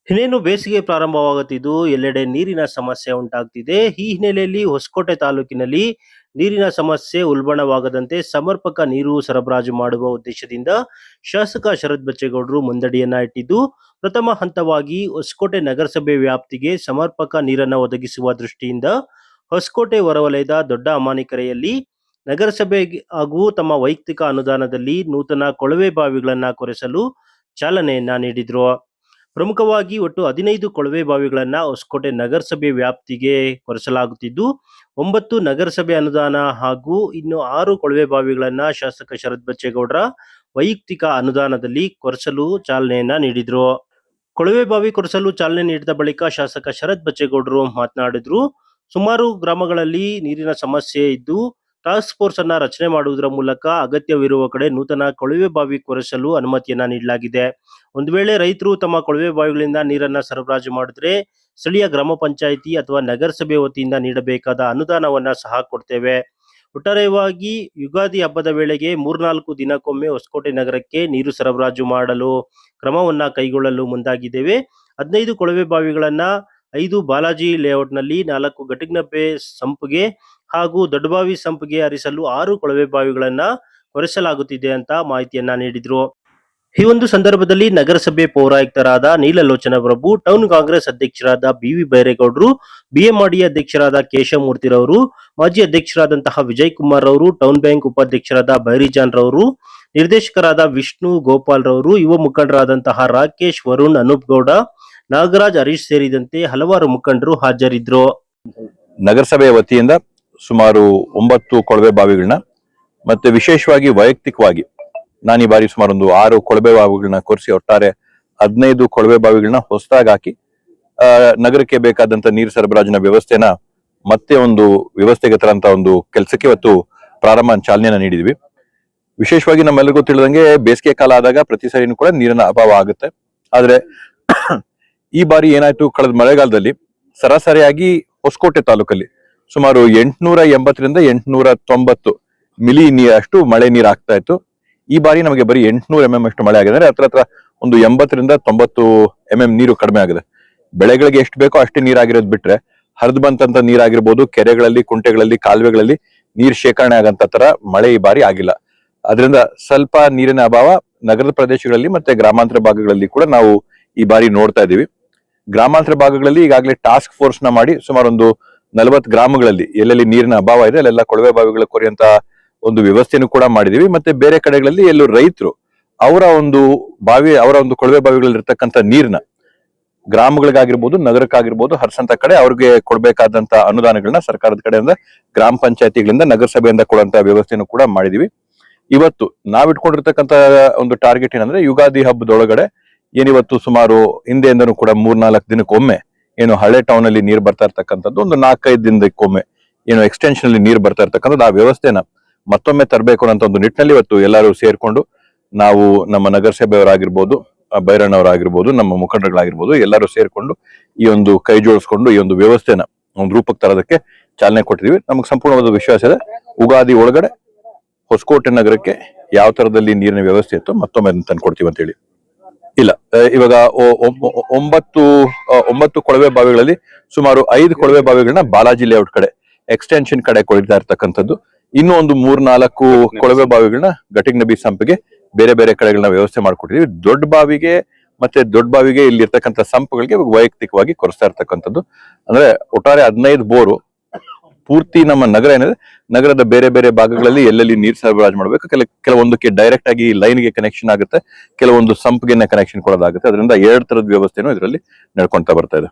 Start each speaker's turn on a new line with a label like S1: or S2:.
S1: ಇನ್ನೇನು ಬೇಸಿಗೆ ಪ್ರಾರಂಭವಾಗುತ್ತಿದ್ದು ಎಲ್ಲೆಡೆ ನೀರಿನ ಸಮಸ್ಯೆ ಉಂಟಾಗ್ತಿದೆ. ಈ ಹಿನ್ನೆಲೆಯಲ್ಲಿ ಹೊಸಕೋಟೆ ತಾಲೂಕಿನಲ್ಲಿ ನೀರಿನ ಸಮಸ್ಯೆ ಉಲ್ಬಣವಾಗದಂತೆ ಸಮರ್ಪಕ ನೀರು ಸರಬರಾಜು ಮಾಡುವ ಉದ್ದೇಶದಿಂದ ಶಾಸಕ ಶರತ್ ಬಚ್ಚೇಗೌಡರು ಮುಂದಡಿಯನ್ನ ಇಟ್ಟಿದ್ದು, ಪ್ರಥಮ ಹಂತವಾಗಿ ಹೊಸಕೋಟೆ ನಗರಸಭೆ ವ್ಯಾಪ್ತಿಗೆ ಸಮರ್ಪಕ ನೀರನ್ನು ಒದಗಿಸುವ ದೃಷ್ಟಿಯಿಂದ ಹೊಸಕೋಟೆ ಹೊರವಲಯದ ದೊಡ್ಡ ಅಮಾನಿಕೆರೆಯಲ್ಲಿ ನಗರಸಭೆ ಹಾಗೂ ತಮ್ಮ ವೈಯಕ್ತಿಕ ಅನುದಾನದಲ್ಲಿ ನೂತನ ಕೊಳವೆ ಬಾವಿಗಳನ್ನು ಕೊರೆಸಲು ಚಾಲನೆಯನ್ನ ನೀಡಿದ್ರು. ಪ್ರಮುಖವಾಗಿ ಒಟ್ಟು 15 ಕೊಳವೆ ಬಾವಿಗಳನ್ನು ಹೊಸಕೋಟೆ ನಗರಸಭೆ ವ್ಯಾಪ್ತಿಗೆ ಕೊರೆಸಲಾಗುತ್ತಿದ್ದು, 9 ನಗರಸಭೆ ಅನುದಾನ ಹಾಗೂ ಇನ್ನು 6 ಕೊಳವೆ ಬಾವಿಗಳನ್ನು ಶಾಸಕ ಶರತ್ ಬಚ್ಚೇಗೌಡರ ವೈಯಕ್ತಿಕ ಅನುದಾನದಲ್ಲಿ ಕೊರೆಸಲು ಚಾಲನೆಯನ್ನ ನೀಡಿದ್ರು. ಕೊಳವೆ ಬಾವಿ ಕೊರೆಸಲು ಚಾಲನೆ ನೀಡಿದ ಬಳಿಕ ಶಾಸಕ ಶರತ್ ಬಚ್ಚೇಗೌಡರು ಮಾತನಾಡಿದ್ರು. ಸುಮಾರು ಗ್ರಾಮಗಳಲ್ಲಿ ನೀರಿನ ಸಮಸ್ಯೆ ಇದ್ದು, ಟಾಸ್ಕ್ ಫೋರ್ಸ್ ಅನ್ನ ರಚನೆ ಮಾಡುವುದರ ಮೂಲಕ ಅಗತ್ಯವಿರುವ ಕಡೆ ನೂತನ ಕೊಳವೆ ಬಾವಿ ಕೊರೆಸಲು ಅನುಮತಿಯನ್ನ ನೀಡಲಾಗಿದೆ. ಒಂದು ವೇಳೆ ರೈತರು ತಮ್ಮ ಕೊಳವೆ ಬಾವಿಗಳಿಂದ ನೀರನ್ನ ಸರಬರಾಜು ಮಾಡಿದ್ರೆ ಸ್ಥಳೀಯ ಗ್ರಾಮ ಪಂಚಾಯಿತಿ ಅಥವಾ ನಗರಸಭೆ ವತಿಯಿಂದ ನೀಡಬೇಕಾದ ಅನುದಾನವನ್ನ ಸಹ ಕೊಡ್ತೇವೆ. ಒಟ್ಟಾರೆಯಾಗಿ ಯುಗಾದಿ ಹಬ್ಬದ ವೇಳೆಗೆ 3-4 ದಿನಕ್ಕೊಮ್ಮೆ ಹೊಸಕೋಟೆ ನಗರಕ್ಕೆ ನೀರು ಸರಬರಾಜು ಮಾಡಲು ಕ್ರಮವನ್ನ ಕೈಗೊಳ್ಳಲು ಮುಂದಾಗಿದ್ದೇವೆ. 15 ಕೊಳವೆ ಬಾವಿಗಳನ್ನ 5 ಬಾಲಾಜಿ ಲೇಔಟ್ನಲ್ಲಿ, 4 ಘಟಕನಬ್ಬೆ ಸಂಪ್ಗೆ ಹಾಗೂ ದೊಡ್ಡಬಾವಿ ಸಂಪ್ಗೆ ಹರಿಸಲು 6 ಕೊಳವೆ ಬಾವಿಗಳನ್ನ ಕೊರೆಸಲಾಗುತ್ತಿದೆ ಅಂತ ಮಾಹಿತಿಯನ್ನ ನೀಡಿದ್ರು. ಈ ಒಂದು ಸಂದರ್ಭದಲ್ಲಿ ನಗರಸಭೆ ಪೌರಾಯುಕ್ತರಾದ ನೀಲಲೋಚನ ಪ್ರಭು, ಟೌನ್ ಕಾಂಗ್ರೆಸ್ ಅಧ್ಯಕ್ಷರಾದ ಬಿ.ವಿ. ಬೈರೇಗೌಡರು, ಬಿಎಂಆರ್ಡಿ ಅಧ್ಯಕ್ಷರಾದ ಕೇಶವಮೂರ್ತಿರವರು, ಮಾಜಿ ಅಧ್ಯಕ್ಷರಾದಂತಹ ವಿಜಯ್ ಕುಮಾರ್ ರವರು, ಟೌನ್ ಬ್ಯಾಂಕ್ ಉಪಾಧ್ಯಕ್ಷರಾದ ಬೈರಿಜಾನ್ ರವರು, ನಿರ್ದೇಶಕರಾದ ವಿಷ್ಣು ಗೋಪಾಲ್ ರವರು, ಯುವ ಮುಖಂಡರಾದಂತಹ ರಾಕೇಶ್, ವರುಣ್, ಅನೂಪ್ ಗೌಡ, ನಾಗರಾಜ್, ಹರೀಶ್ ಸೇರಿದಂತೆ ಹಲವಾರು ಮುಖಂಡರು ಹಾಜರಿದ್ರು.
S2: ನಗರಸಭೆಯ ವತಿಯಿಂದ ಸುಮಾರು 9 ಕೊಳವೆ ಬಾವಿಗಳನ್ನ ಮತ್ತೆ ವಿಶೇಷವಾಗಿ ವೈಯಕ್ತಿಕವಾಗಿ ನಾನು ಈ ಬಾರಿ ಸುಮಾರು ಒಂದು 6 ಕೊಳವೆ ಬಾವಿಗಳನ್ನ ಕೊರೆಸಿ ಒಟ್ಟಾರೆ 15 ಕೊಳವೆ ಬಾವಿಗಳನ್ನ ಹೊಸದಾಗಿ ಹಾಕಿ ನಗರಕ್ಕೆ ಬೇಕಾದಂತ ನೀರು ಸರಬರಾಜಿನ ವ್ಯವಸ್ಥೆನ ಮತ್ತೆ ಒಂದು ವ್ಯವಸ್ಥೆಗೆ ತರಂತ ಒಂದು ಕೆಲಸಕ್ಕೆ ಇವತ್ತು ಚಾಲನೆಯನ್ನ ನೀಡಿದ್ವಿ. ವಿಶೇಷವಾಗಿ ನಮ್ಮೆಲ್ಲರಿಗೂ ತಿಳಿದಂಗೆ ಬೇಸಿಗೆ ಕಾಲ ಆದಾಗ ಪ್ರತಿ ಸರಿನೂ ಕೂಡ ನೀರಿನ ಅಭಾವ ಆಗುತ್ತೆ. ಆದ್ರೆ ಈ ಬಾರಿ ಏನಾಯ್ತು, ಕಳೆದ ಮಳೆಗಾಲದಲ್ಲಿ ಸರಾಸರಿಯಾಗಿ ಹೊಸಕೋಟೆ ತಾಲೂಕಲ್ಲಿ ಸುಮಾರು 880ರಿಂದ 890 ಮಿಲಿ ಅಷ್ಟು ಮಳೆ ನೀರು ಆಗ್ತಾ ಇತ್ತು. ಈ ಬಾರಿ ನಮಗೆ ಬರೀ 800 mm ಅಷ್ಟು ಮಳೆ ಆಗಿದೆ. ಹತ್ರ ಒಂದು 80ರಿಂದ 90 mm ನೀರು ಕಡಿಮೆ ಆಗಿದೆ. ಬೆಳೆಗಳಿಗೆ ಎಷ್ಟು ಬೇಕೋ ಅಷ್ಟೇ ನೀರಾಗಿರೋದು ಬಿಟ್ರೆ ಹರಿದು ಬಂತಂತ ನೀರಾಗಿರ್ಬೋದು, ಕೆರೆಗಳಲ್ಲಿ, ಕುಂಟೆಗಳಲ್ಲಿ, ಕಾಲುವೆಗಳಲ್ಲಿ ನೀರು ಶೇಖರಣೆ ಆಗಂತ ತರ ಮಳೆ ಈ ಬಾರಿ ಆಗಿಲ್ಲ. ಅದರಿಂದ ಸ್ವಲ್ಪ ನೀರಿನ ಅಭಾವ ನಗರದ ಪ್ರದೇಶಗಳಲ್ಲಿ ಮತ್ತೆ ಗ್ರಾಮಾಂತರ ಭಾಗಗಳಲ್ಲಿ ಕೂಡ ನಾವು ಈ ಬಾರಿ ನೋಡ್ತಾ ಇದೀವಿ. ಗ್ರಾಮಾಂತರ ಭಾಗಗಳಲ್ಲಿ ಈಗಾಗಲೇ ಟಾಸ್ಕ್ ಫೋರ್ಸ್ ನ ಮಾಡಿ ಸುಮಾರು ಒಂದು 40 ಗ್ರಾಮಗಳಲ್ಲಿ ಎಲ್ಲೆಲ್ಲಿ ನೀರಿನ ಅಭಾವ ಇದೆ ಅಲ್ಲೆಲ್ಲ ಕೊಳವೆ ಬಾವಿಗಳ ಕೊರೆಯಂತ ಒಂದು ವ್ಯವಸ್ಥೆನೂ ಕೂಡ ಮಾಡಿದೀವಿ. ಮತ್ತೆ ಬೇರೆ ಕಡೆಗಳಲ್ಲಿ ಎಲ್ಲೂ ರೈತರು ಅವರ ಒಂದು ಕೊಳವೆ ಬಾವಿಗಳಲ್ಲಿ ಇರ್ತಕ್ಕಂಥ ನೀರ್ನ ಗ್ರಾಮಗಳಿಗಾಗಿರ್ಬೋದು, ನಗರಕ್ಕಾಗಿರ್ಬೋದು ಹರಿಸಂತ ಕಡೆ ಅವ್ರಿಗೆ ಕೊಡ್ಬೇಕಾದಂತ ಅನುದಾನಗಳನ್ನ ಸರ್ಕಾರದ ಕಡೆಯಿಂದ, ಗ್ರಾಮ ಪಂಚಾಯತಿಗಳಿಂದ, ನಗರಸಭೆಯಿಂದ ಕೊಡುವಂತ ವ್ಯವಸ್ಥೆನೂ ಕೂಡ ಮಾಡಿದೀವಿ. ಇವತ್ತು ನಾವಿಟ್ಕೊಂಡಿರ್ತಕ್ಕಂಥ ಒಂದು ಟಾರ್ಗೆಟ್ ಏನಂದ್ರೆ ಯುಗಾದಿ ಹಬ್ಬದೊಳಗಡೆ ಏನಿವತ್ತು ಸುಮಾರು ಹಿಂದೆಯಿಂದನೂ ಕೂಡ 3-4 ದಿನಕ್ಕೊಮ್ಮೆ ಏನು ಹಳೆ ಟೌನ್ ಅಲ್ಲಿ ನೀರು ಬರ್ತಾ ಇರ್ತಕ್ಕಂಥದ್ದು, ಒಂದು 4-5 ದಿನಕ್ಕೊಮ್ಮೆ ಏನು ಎಕ್ಸ್ಟೆನ್ಷನ್ ಅಲ್ಲಿ ನೀರು ಬರ್ತಾ ಇರ್ತಕ್ಕಂಥದ್ದು, ಆ ವ್ಯವಸ್ಥೆನ ಮತ್ತೊಮ್ಮೆ ತರಬೇಕು ಅನ್ನೋ ಒಂದು ನಿಟ್ಟಿನಲ್ಲಿ ಇವತ್ತು ಎಲ್ಲರೂ ಸೇರ್ಕೊಂಡು ನಾವು ನಮ್ಮ ನಗರಸಭೆಯವರಾಗಿರ್ಬೋದು, ಬೈರಣ್ಣವರಾಗಿರ್ಬೋದು, ನಮ್ಮ ಮುಖಂಡರುಗಳಾಗಿರ್ಬೋದು ಎಲ್ಲರೂ ಸೇರ್ಕೊಂಡು ಈ ಒಂದು ಕೈ ಜೋಡಿಸ್ಕೊಂಡು ಈ ಒಂದು ವ್ಯವಸ್ಥೆನ ಒಂದು ರೂಪಕ್ಕೆ ತರೋದಕ್ಕೆ ಚಾಲನೆ ಕೊಟ್ಟಿದೀವಿ. ನಮ್ಗೆ ಸಂಪೂರ್ಣವಾದ ವಿಶ್ವಾಸ ಇದೆ, ಉಗಾದಿ ಒಳಗಡೆ ಹೊಸಕೋಟೆ ನಗರಕ್ಕೆ ಯಾವ ತರದಲ್ಲಿ ನೀರಿನ ವ್ಯವಸ್ಥೆ ಇತ್ತು ಮತ್ತೊಮ್ಮೆ ತಂದ್ಕೊಡ್ತೀವಿ ಅಂತ ಹೇಳಿ. ಇಲ್ಲ, ಇವಾಗ 9 ಕೊಳವೆ ಬಾವಿಗಳಲ್ಲಿ ಸುಮಾರು 5 ಕೊಳವೆ ಬಾವಿಗಳನ್ನ ಬಾಲಾಜಿ ಲೇಔಟ್ ಕಡೆ ಎಕ್ಸ್ಟೆನ್ಷನ್ ಕಡೆ ಕೊಡ್ತಾ ಇರ್ತಕ್ಕಂಥದ್ದು. ಇನ್ನೂ ಒಂದು 3-4 ಕೊಳವೆ ಬಾವಿಗಳನ್ನ ಘಟಕನಬ್ಬೆ ಸಂಪಿಗೆ ಬೇರೆ ಬೇರೆ ಕಡೆಗಳನ್ನ ವ್ಯವಸ್ಥೆ ಮಾಡ್ಕೊಟ್ಟಿದೀವಿ. ದೊಡ್ಡ ಬಾವಿಗೆ ಇಲ್ಲಿ ಇರ್ತಕ್ಕಂಥ ಸಂಪಗಳಿಗೆ ವೈಯಕ್ತಿಕವಾಗಿ ಕೊರೆಸ್ತಾ ಇರ್ತಕ್ಕಂಥದ್ದು. ಅಂದ್ರೆ ಒಟ್ಟಾರೆ 15 ಬೋರು ಪೂರ್ತಿ ನಮ್ಮ ನಗರ ಏನಿದೆ, ನಗರದ ಬೇರೆ ಬೇರೆ ಭಾಗಗಳಲ್ಲಿ ಎಲ್ಲೆಲ್ಲಿ ನೀರು ಸರಬರಾಜು ಮಾಡ್ಬೇಕು, ಕೆಲವೊಂದಕ್ಕೆ ಡೈರೆಕ್ಟ್ ಆಗಿ ಲೈನ್ಗೆ ಕನೆಕ್ಷನ್ ಆಗುತ್ತೆ, ಕೆಲವೊಂದು ಸಂಪ್ಗೆ ಕನೆಕ್ಷನ್ ಕೊಡೋದಾಗುತ್ತೆ. ಅದರಿಂದ 2 ತರದ ವ್ಯವಸ್ಥೆನೂ ಇದರಲ್ಲಿ ನಡ್ಕೊಂತಾ ಬರ್ತಾ ಇದೆ.